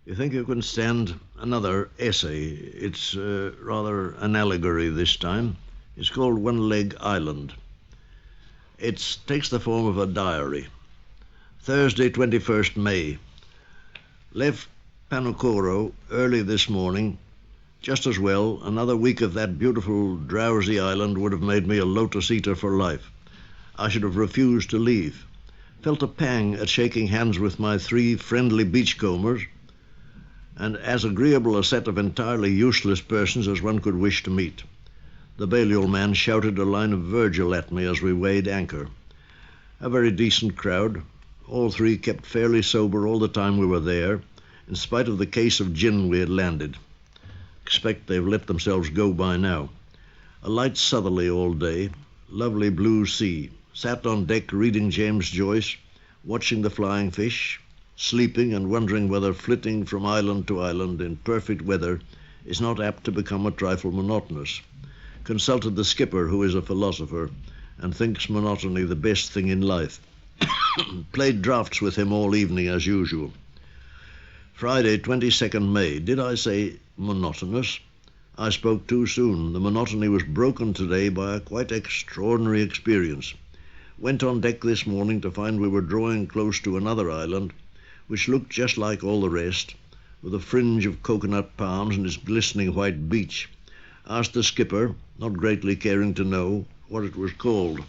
You think you can stand another essay? It's rather an allegory this time. It's called One Leg Island. It takes the form of a diary. Thursday, 21st May. Left Panukoro early this morning. Just as well, another week of that beautiful, drowsy island would have made me a lotus eater for life. I should have refused to leave. Felt a pang at shaking hands with my 3 friendly beachcombers, and as agreeable a set of entirely useless persons as one could wish to meet. The Balliol man shouted a line of Virgil at me as we weighed anchor. A very decent crowd. All 3 kept fairly sober all the time we were there, in spite of the case of gin we had landed. Expect they've let themselves go by now. A light southerly all day, lovely blue sea. Sat on deck reading James Joyce, watching the flying fish, sleeping and wondering whether flitting from island to island in perfect weather is not apt to become a trifle monotonous. Consulted the skipper, who is a philosopher, and thinks monotony the best thing in life. Played draughts with him all evening as usual. Friday, 22nd May. Did I say monotonous? I spoke too soon. The monotony was broken today by a quite extraordinary experience. Went on deck this morning to find we were drawing close to another island, which looked just like all the rest, with a fringe of coconut palms and its glistening white beach. Asked the skipper, not greatly caring to know, what it was called.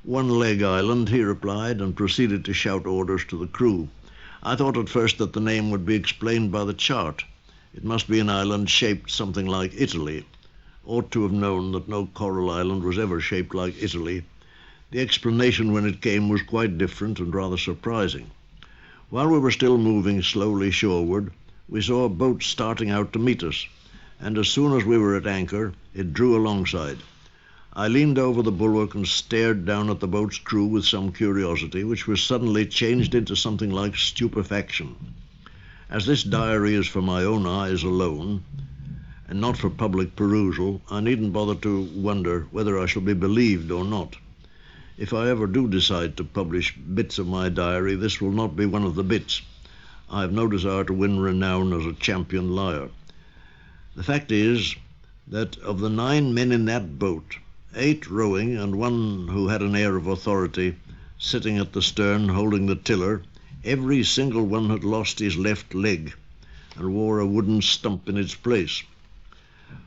One Leg Island, he replied, and proceeded to shout orders to the crew. I thought at first that the name would be explained by the chart. It must be an island shaped something like Italy. Ought to have known that no coral island was ever shaped like Italy. The explanation when it came was quite different and rather surprising. While we were still moving slowly shoreward, we saw a boat starting out to meet us, and as soon as we were at anchor, it drew alongside. I leaned over the bulwark and stared down at the boat's crew with some curiosity, which was suddenly changed into something like stupefaction. As this diary is for my own eyes alone, and not for public perusal, I needn't bother to wonder whether I shall be believed or not. If I ever do decide to publish bits of my diary, this will not be one of the bits. I have no desire to win renown as a champion liar. The fact is that of the 9 men in that boat, 8 rowing and 1 who had an air of authority sitting at the stern holding the tiller, every single one had lost his left leg and wore a wooden stump in its place.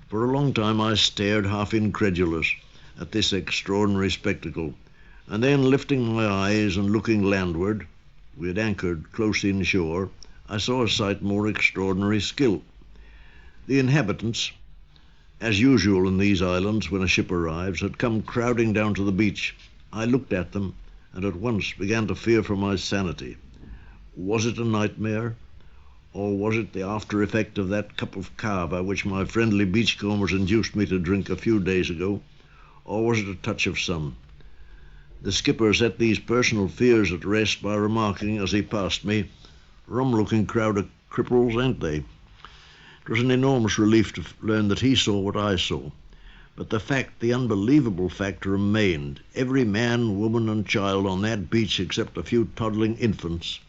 For a long time I stared, half incredulous, at this extraordinary spectacle, and then lifting my eyes and looking landward, we had anchored close inshore, I saw a sight more extraordinary still. The inhabitants, as usual in these islands when a ship arrives, had come crowding down to the beach. I looked at them and at once began to fear for my sanity. Was it a nightmare, or was it the after effect of that cup of kava which my friendly beachcombers induced me to drink a few days ago, or was it a touch of sun? The skipper set these personal fears at rest by remarking as he passed me, "Rum-looking crowd of cripples, ain't they?" It was an enormous relief to learn that he saw what I saw. But the unbelievable fact remained. Every man, woman and child on that beach, except a few toddling infants,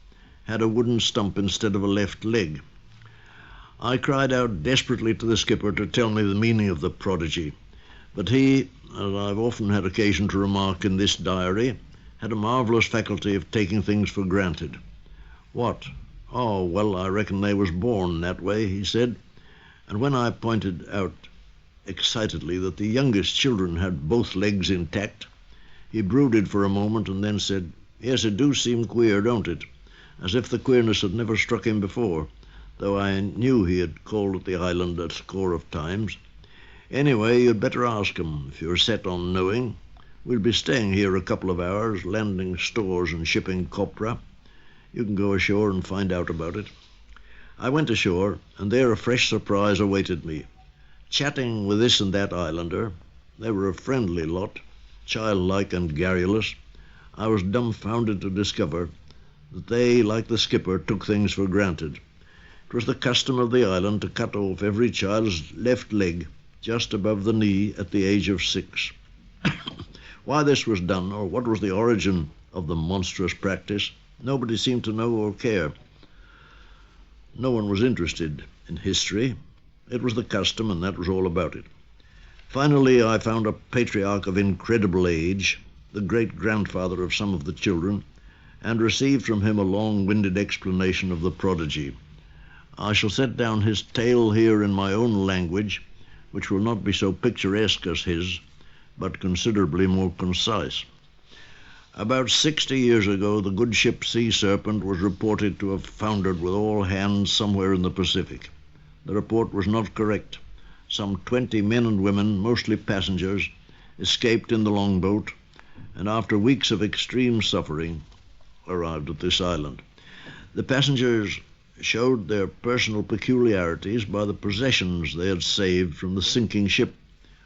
had a wooden stump instead of a left leg. I cried out desperately to the skipper to tell me the meaning of the prodigy, but he, as I've often had occasion to remark in this diary, had a marvellous faculty of taking things for granted. What? Oh, well, I reckon they was born that way, he said, and when I pointed out excitedly that the youngest children had both legs intact, he brooded for a moment and then said, "Yes, it do seem queer, don't it?" As if the queerness had never struck him before, though I knew he had called at the island a score of times. Anyway, you'd better ask 'em, if you're set on knowing. We'll be staying here a couple of hours, landing stores and shipping copra. You can go ashore and find out about it. I went ashore, and there a fresh surprise awaited me. Chatting with this and that islander, they were a friendly lot, childlike and garrulous, I was dumbfounded to discover that they, like the skipper, took things for granted. It was the custom of the island to cut off every child's left leg just above the knee at the age of 6. Why this was done, or what was the origin of the monstrous practice, nobody seemed to know or care. No one was interested in history. It was the custom, and that was all about it. Finally, I found a patriarch of incredible age, the great-grandfather of some of the children, and received from him a long-winded explanation of the prodigy. I shall set down his tale here in my own language, which will not be so picturesque as his, but considerably more concise. About 60 years ago, the good ship Sea Serpent was reported to have foundered with all hands somewhere in the Pacific. The report was not correct. Some 20 men and women, mostly passengers, escaped in the longboat, and after weeks of extreme suffering, arrived at this island. The passengers showed their personal peculiarities by the possessions they had saved from the sinking ship.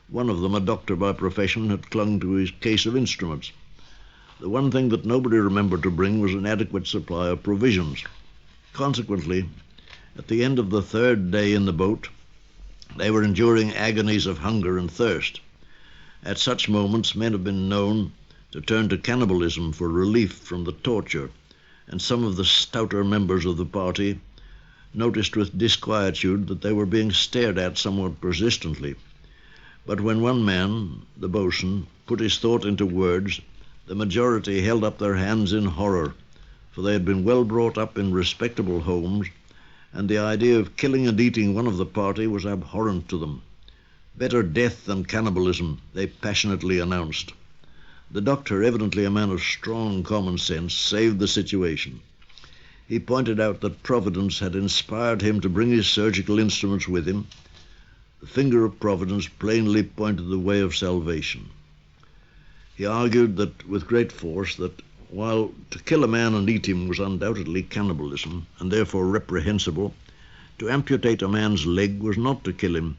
One of them, a doctor by profession, had clung to his case of instruments. The one thing that nobody remembered to bring was an adequate supply of provisions. Consequently, at the end of the third day in the boat, they were enduring agonies of hunger and thirst. At such moments, men have been known to turn to cannibalism for relief from the torture, and some of the stouter members of the party noticed with disquietude that they were being stared at somewhat persistently. But when one man, the boatswain, put his thought into words, the majority held up their hands in horror, for they had been well brought up in respectable homes, and the idea of killing and eating one of the party was abhorrent to them. Better death than cannibalism, they passionately announced. The doctor, evidently a man of strong common sense, saved the situation. He pointed out that Providence had inspired him to bring his surgical instruments with him. The finger of Providence plainly pointed the way of salvation. He argued that with great force that while to kill a man and eat him was undoubtedly cannibalism, and therefore reprehensible, to amputate a man's leg was not to kill him,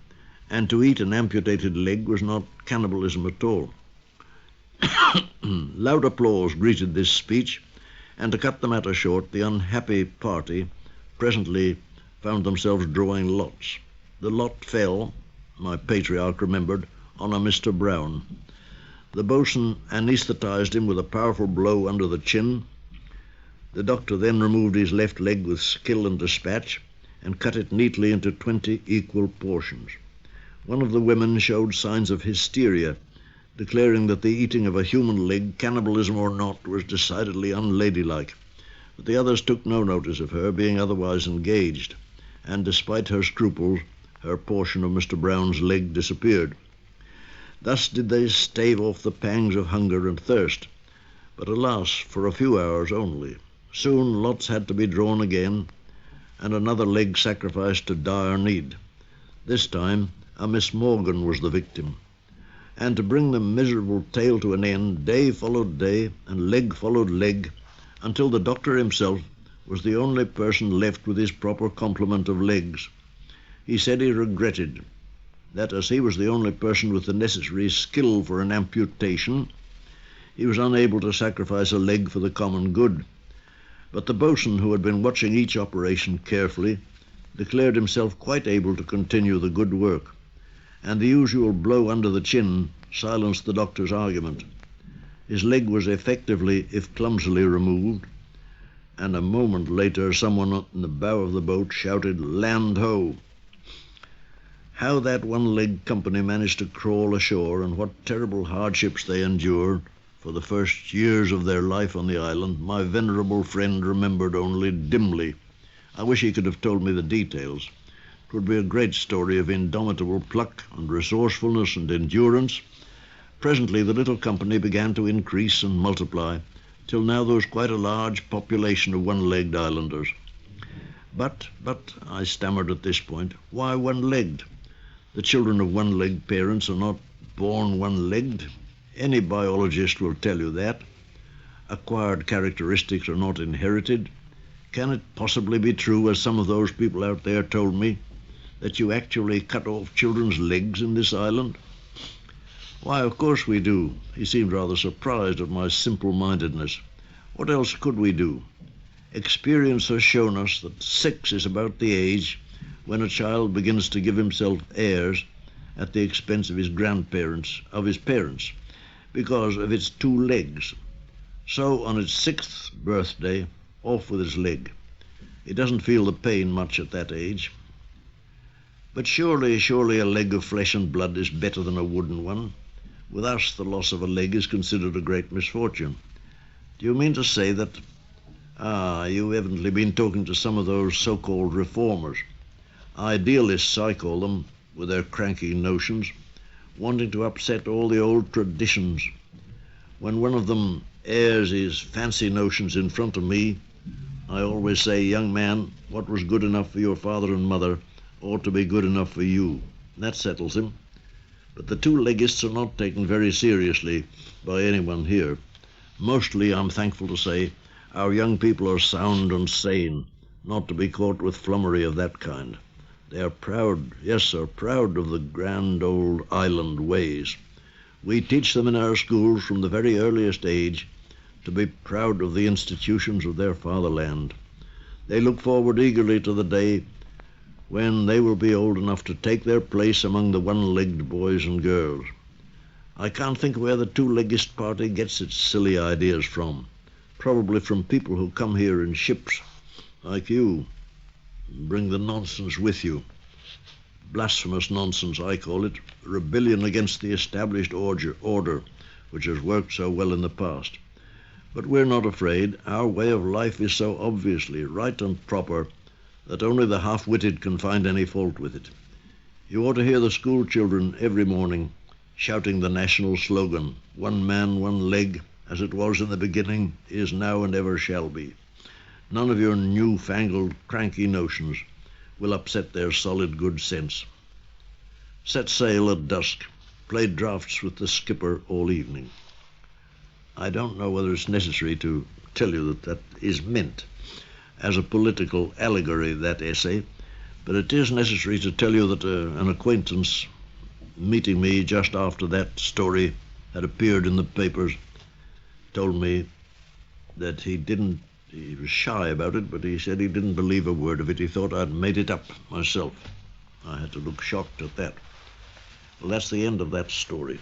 and to eat an amputated leg was not cannibalism at all. Loud applause greeted this speech, and to cut the matter short, the unhappy party presently found themselves drawing lots. The lot fell, my patriarch remembered, on a Mr. Brown. The boatswain anesthetized him with a powerful blow under the chin. The doctor then removed his left leg with skill and dispatch and cut it neatly into 20 equal portions. One of the women showed signs of hysteria, declaring that the eating of a human leg, cannibalism or not, was decidedly unladylike. But the others took no notice of her, being otherwise engaged, and despite her scruples, her portion of Mr. Brown's leg disappeared. Thus did they stave off the pangs of hunger and thirst, but alas, for a few hours only. Soon lots had to be drawn again, and another leg sacrificed to dire need. This time a Miss Morgan was the victim. And to bring the miserable tale to an end, day followed day, and leg followed leg, until the doctor himself was the only person left with his proper complement of legs. He said he regretted that as he was the only person with the necessary skill for an amputation, he was unable to sacrifice a leg for the common good. But the boatswain, who had been watching each operation carefully, declared himself quite able to continue the good work, and the usual blow under the chin silenced the doctor's argument. His leg was effectively, if clumsily, removed, and a moment later someone in the bow of the boat shouted, "Land ho!" How that one-leg company managed to crawl ashore, and what terrible hardships they endured for the first years of their life on the island, my venerable friend remembered only dimly. I wish he could have told me the details. It would be a great story of indomitable pluck and resourcefulness and endurance. Presently the little company began to increase and multiply, till now there was quite a large population of one-legged islanders. But, I stammered at this point, why one-legged? The children of one-legged parents are not born one-legged. Any biologist will tell you that. Acquired characteristics are not inherited. Can it possibly be true, as some of those people out there told me, that you actually cut off children's legs in this island? Why, of course we do. He seemed rather surprised at my simple-mindedness. What else could we do? Experience has shown us that 6 is about the age when a child begins to give himself airs at the expense of his grandparents, of his parents, because of its 2 legs. So on its 6th birthday, off with its leg. He doesn't feel the pain much at that age. But surely a leg of flesh and blood is better than a wooden one. With us, the loss of a leg is considered a great misfortune. Do you mean to say that... you've evidently been talking to some of those so-called reformers. Idealists, I call them, with their cranky notions, wanting to upset all the old traditions. When one of them airs his fancy notions in front of me, I always say, young man, what was good enough for your father and mother ought to be good enough for you. That settles him. But the two-leggists are not taken very seriously by anyone here. Mostly, I'm thankful to say, our young people are sound and sane, not to be caught with flummery of that kind. They are proud, yes, sir, proud of the grand old island ways. We teach them in our schools from the very earliest age to be proud of the institutions of their fatherland. They look forward eagerly to the day when they will be old enough to take their place among the one-legged boys and girls. I can't think where the two-leggist party gets its silly ideas from. Probably from people who come here in ships, like you, and bring the nonsense with you. Blasphemous nonsense, I call it. Rebellion against the established order, which has worked so well in the past. But we're not afraid. Our way of life is so obviously right and proper that only the half-witted can find any fault with it. You ought to hear the school children every morning shouting the national slogan, "One man, one leg, as it was in the beginning, is now and ever shall be." None of your new-fangled, cranky notions will upset their solid good sense. Set sail at dusk. Play draughts with the skipper all evening. I don't know whether it's necessary to tell you that that is meant as a political allegory, that essay, but it is necessary to tell you that an acquaintance meeting me just after that story had appeared in the papers told me that he was shy about it, but he said he didn't believe a word of it. He thought I'd made it up myself. I had to look shocked at that. Well, that's the end of that story.